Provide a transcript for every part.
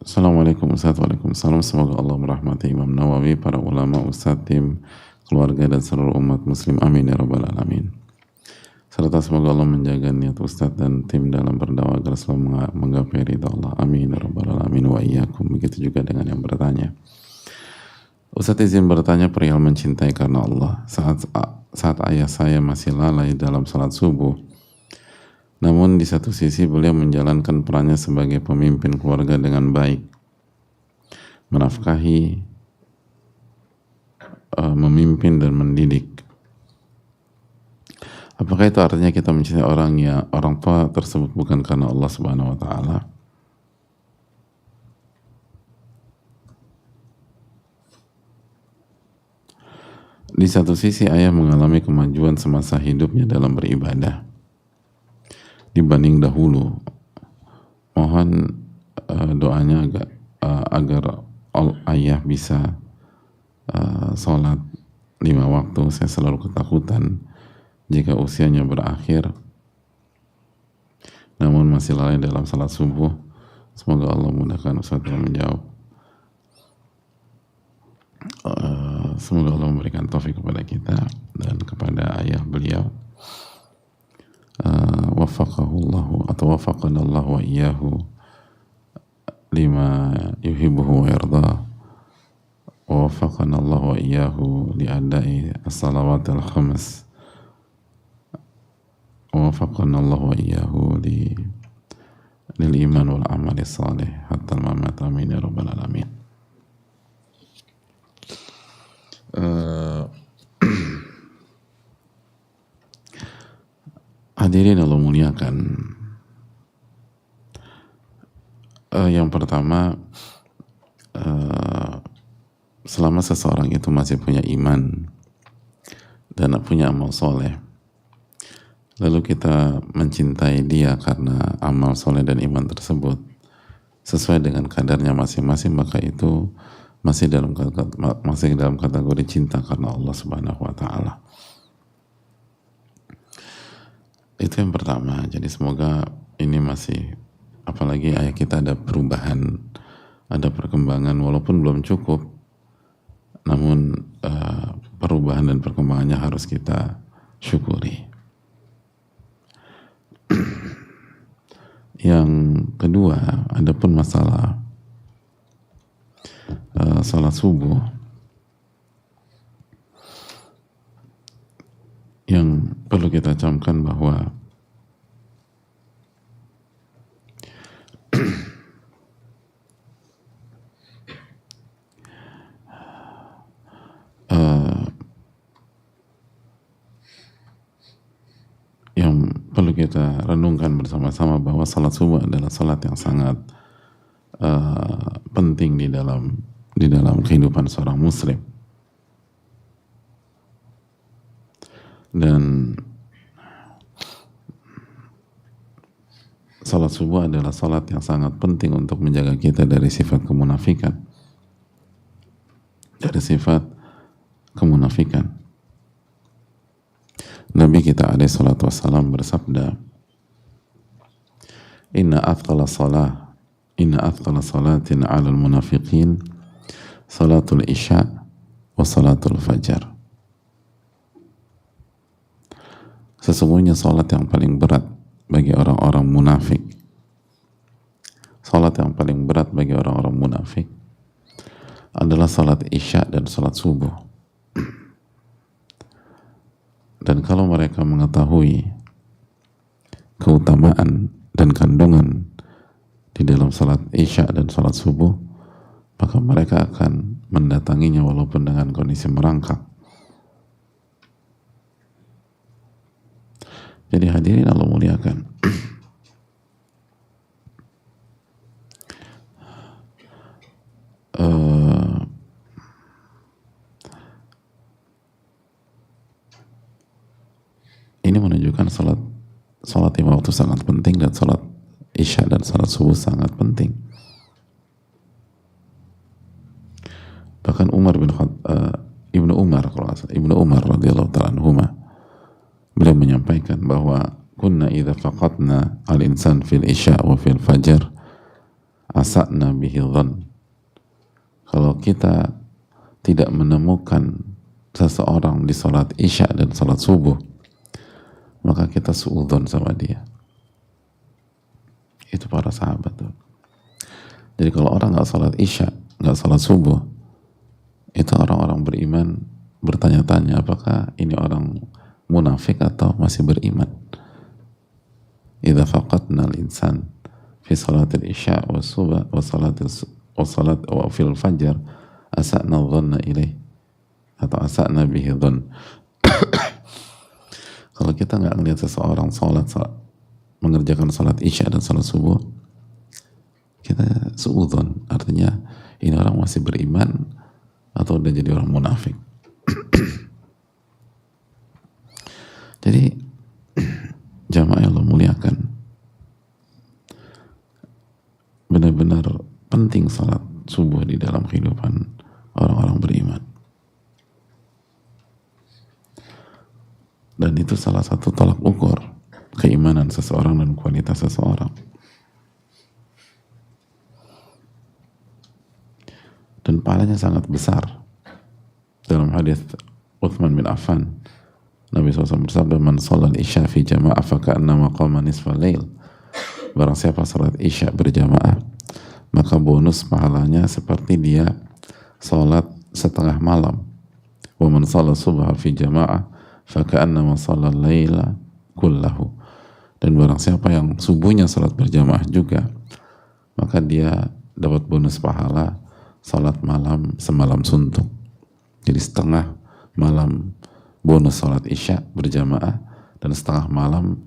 Assalamualaikum Ustaz, waalaikumsalam. Semoga Allah merahmati Imam Nawawi, para ulama, Ustaz, tim, keluarga, dan seluruh umat muslim. Amin ya rabbal alamin. Serta semoga Allah menjaga niat Ustaz dan tim dalam berdakwah agar selalu menggapai ridha Allah. Amin ya rabbal alamin wa iyyakum. Begitu juga dengan yang bertanya. Ustaz izin bertanya perihal mencintai karena Allah. Saat ayah saya masih lalai dalam salat subuh, namun di satu sisi beliau menjalankan perannya sebagai pemimpin keluarga dengan baik, menafkahi, memimpin dan mendidik. Apakah itu artinya kita mencintai orang tua tersebut bukan karena Allah Subhanahu wa taala? Di satu sisi ayah mengalami kemajuan semasa hidupnya dalam beribadah dibanding dahulu. Mohon doanya agar ayah bisa sholat 5 waktu. Saya selalu ketakutan jika usianya berakhir namun masih lalai dalam salat subuh. Semoga Allah mudahkan Ustaz dalam menjawab. Semoga Allah memberikan taufik kepada kita dan kepada ayah beliau. Wafaqahullahu atau wafaqanallahu wa iyyahu lima yuhibbuhu wa yarda, wa wafaqanallahu wa iyyahu li'adai as-salawatil khams, wa wafaqanallahu wa iyyahu lil iman wal amali salih hatta al-mamat. Amin ya rabbal alamin. Hadirin Allah muliakan, yang pertama, selama seseorang itu masih punya iman dan punya amal soleh, lalu kita mencintai dia karena amal soleh dan iman tersebut sesuai dengan kadarnya masing-masing, maka itu masih dalam kategori cinta karena Allah Subhanahu wa taala. Itu yang pertama. Jadi semoga ini masih, apalagi ayah kita ada perubahan, ada perkembangan walaupun belum cukup, namun perubahan dan perkembangannya harus kita syukuri. Yang kedua, adapun masalah salat subuh, yang perlu kita camkan bahwa yang perlu kita renungkan bersama-sama bahwa salat subuh adalah salat yang sangat penting di dalam kehidupan seorang muslim. Dan salat subuh adalah salat yang sangat penting untuk menjaga kita dari sifat kemunafikan. Nabi kita alaihi salatu wassalam bersabda, Inna athqala salatin 'alal munafiqin salatul isya wa salatul fajar. Sesungguhnya salat yang paling berat bagi orang-orang munafik, salat yang paling berat bagi orang-orang munafik adalah salat isya dan salat subuh. Dan kalau mereka mengetahui keutamaan dan kandungan di dalam salat isya dan salat subuh, maka mereka akan mendatanginya walaupun dengan kondisi merangkak. Jadi hadirin Allah muliakan, ini menunjukkan salat 5 waktu sangat penting, dan salat isya dan salat subuh sangat penting. Bahkan Ibnu Umar radhiyallahu ta'ala anhuma, beliau menyampaikan bahwa kunna idza faqatna al-insan fil isya wa fil fajar asa'na bihi dhann. Kalau kita tidak menemukan seseorang di salat isya dan salat subuh, maka kita suudzon sama dia. Itu para sahabat tuh. Jadi kalau orang nggak salat isya, nggak salat subuh, itu orang-orang beriman bertanya-tanya apakah ini orang munafik atau masih beriman. Idza faqadna al-insan fi salatil isya wa subah wa salat wa fil fajr asa'na dhanna ilaih atau asa'na bihi dhann. Kalau kita nggak ngelihat seseorang mengerjakan salat isya dan salat subuh, kita suudzon, artinya ini orang masih beriman atau udah jadi orang munafik. Jadi jamaah yang Allah muliakan, benar-benar penting salat subuh di dalam kehidupan orang-orang beriman. Dan itu salah satu tolak ukur keimanan seseorang dan kualitas seseorang. Dan pahalanya sangat besar. Dalam hadis Uthman bin Affan, Nabi SAW bersabda, "Man sholal isya fi jama'ah faka'annama qama nisfal lail." Barang siapa salat isya berjamaah, maka bonus pahalanya seperti dia salat setengah malam. Wa man sholal subha fi jama'ah faka'annama sholal laila kullahu. Dan barang siapa yang subuhnya salat berjamaah juga, maka dia dapat bonus pahala salat malam semalam suntuk. Jadi setengah malam bonus salat isya berjamaah, dan setengah malam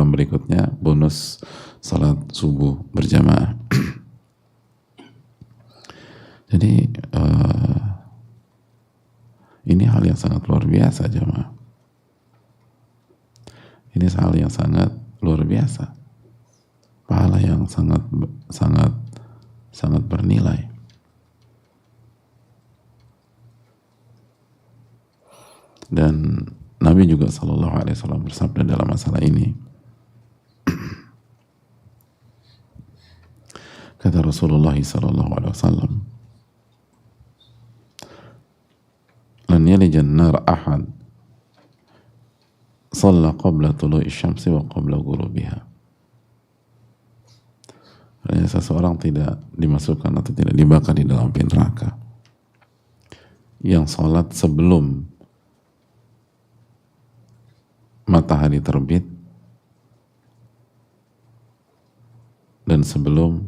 berikutnya bonus salat subuh berjamaah. Jadi ini hal yang sangat luar biasa, jamaah. Ini hal yang sangat luar biasa, pahala yang sangat bernilai. Dan Nabi juga SAW bersabda dalam masalah ini. Kata Rasulullah SAW, "Lan yalijan nar ahad shalla qabla tulu'i syamsi wa qabla ghurubiha." Seseorang tidak dimasukkan atau tidak dibakar di dalam api neraka yang sholat sebelum matahari terbit dan sebelum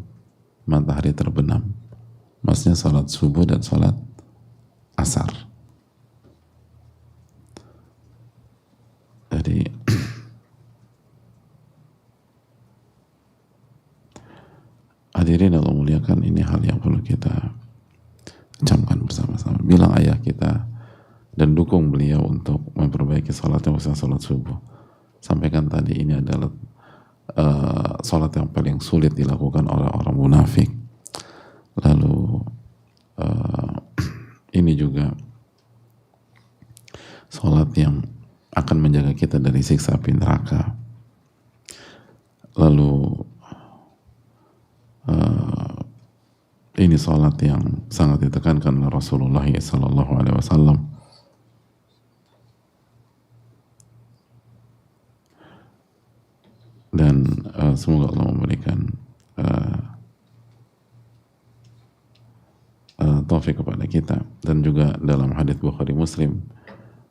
matahari terbenam. Maksudnya sholat subuh dan sholat asar. Jadi hadirin Allah muliakan, ini hal yang perlu kita camkan bersama-sama. Bilang ayah kita dan dukung beliau untuk memperbaiki sholatnya, khususnya sholat subuh. Sampaikan tadi, ini adalah sholat yang paling sulit dilakukan oleh orang munafik. Lalu ini juga sholat yang akan menjaga kita dari siksa api neraka. Lalu ini sholat yang sangat ditekankan oleh Rasulullah SAW. Dan semoga Allah memberikan taufik kepada kita. Dan juga dalam hadits Bukhari Muslim,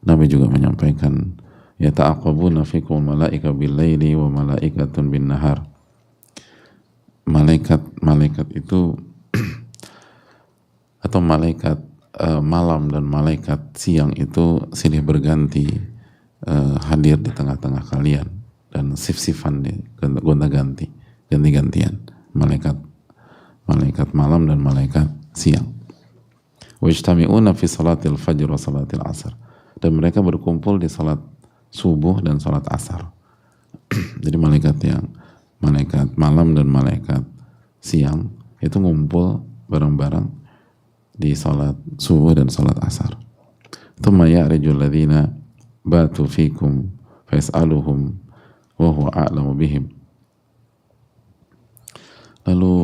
Nabi juga menyampaikan, "Yata'aqabuna fikum malaika bil-laili wa malaikatun bin-nahar." Malaikat itu atau malaikat malam dan malaikat siang itu silih berganti hadir di tengah-tengah kalian, dan sif-sifan gonta-ganti, ganti-gantian, malaikat malam dan malaikat siang. Wa ijtami'una fi salatil fajr wa salatil asar. Dan mereka berkumpul di salat subuh dan salat asar. Jadi malaikat malam dan malaikat siang itu ngumpul bareng-bareng di salat subuh dan salat asar. Tsumma ya'rijul ladzina batu fikum fa yas'aluhum wa huwa a'lamu bihim. Lalu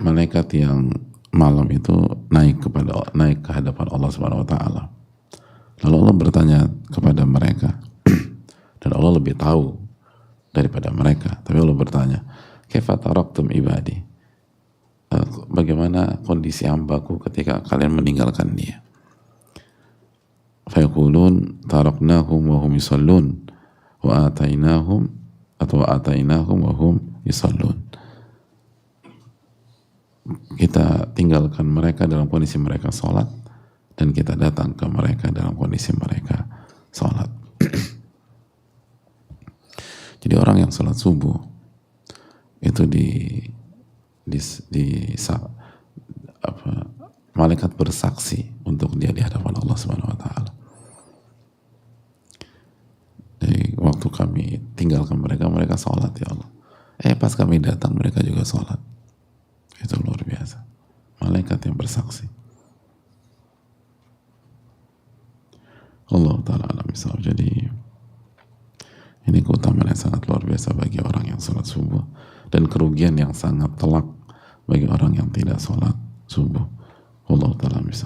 malaikat yang malam itu naik ke hadapan Allah Subhanahu wa taala. Lalu Allah bertanya kepada mereka dan Allah lebih tahu daripada mereka. Tapi Allah bertanya, "Kaifa taraktum ibadi?" Bagaimana kondisi hambaku ketika kalian meninggalkan dia? Fayaqulun taraknahum wa hum yusallun wa atainahum wa hum yusallun. Kita tinggalkan mereka dalam kondisi mereka sholat, dan kita datang ke mereka dalam kondisi mereka sholat. Jadi orang yang sholat subuh itu malaikat bersaksi untuk dia di hadapan Allah Subhanahu wa taala. Jadi waktu kami tinggalkan mereka, mereka sholat ya Allah. Pas kami datang mereka juga sholat. Itu luar biasa. Malaikat yang bersaksi. Allah Ta'ala alam bisawab. Jadi ini keutamaan yang sangat luar biasa bagi orang yang sholat subuh, dan kerugian yang sangat telak bagi orang yang tidak sholat subuh. Allah Ta'ala bisawab.